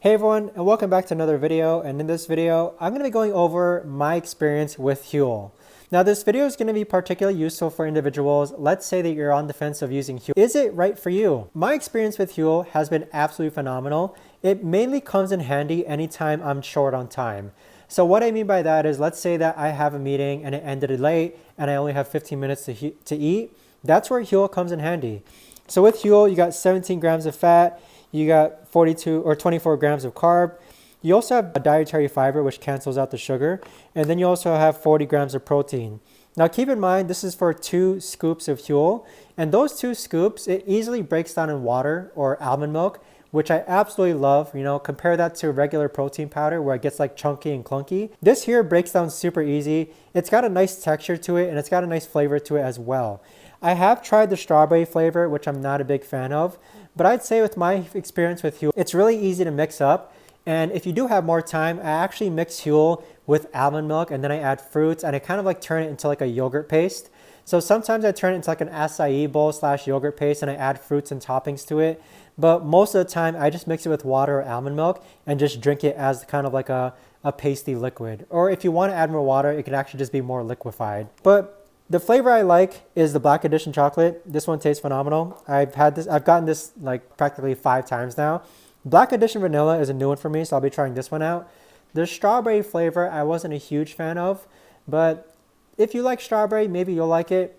Hey everyone, and welcome back to another video. And in this video, I'm going to be going over my experience with Huel. Now this video is going to be particularly useful for individuals. Let's say that you're on the fence of using Huel. Is it right for you? My experience with Huel has been absolutely phenomenal. It mainly comes in handy anytime I'm short on time. So what I mean by that is, let's say that I have a meeting and it ended late and I only have 15 minutes to eat. That's where Huel comes in handy. So with Huel, you got 17 grams of fat. You got 42 or 24 grams of carb. You also have a dietary fiber, which cancels out the sugar. And then you also have 40 grams of protein. Now keep in mind, this is for 2 scoops of Huel. And those 2 scoops, it easily breaks down in water or almond milk, which I absolutely love. You know, compare that to regular protein powder where it gets like chunky and clunky. This here breaks down super easy. It's got a nice texture to it and it's got a nice flavor to it as well. I have tried the strawberry flavor, which I'm not a big fan of, but I'd say with my experience with Huel, it's really easy to mix up. And if you do have more time, I actually mix Huel with almond milk and then I add fruits and I kind of like turn it into like a yogurt paste. So sometimes I turn it into like an acai bowl / yogurt paste and I add fruits and toppings to it. But most of the time I just mix it with water or almond milk and just drink it as kind of like a pasty liquid. Or if you want to add more water, it can actually just be more liquefied. But the flavor I like is the Black Edition chocolate. This one tastes phenomenal. I've gotten this like practically 5 times now. Black Edition vanilla is a new one for me, so I'll be trying this one out. The strawberry flavor I wasn't a huge fan of, but if you like strawberry, maybe you'll like it.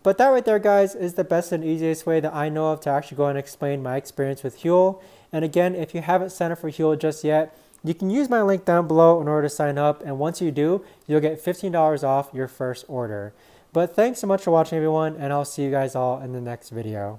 But that right there, guys, is the best and easiest way that I know of to actually go and explain my experience with Huel. And again, if you haven't signed up for Huel just yet, you can use my link down below in order to sign up. And once you do, you'll get $15 off your first order. But thanks so much for watching, everyone, and I'll see you guys all in the next video.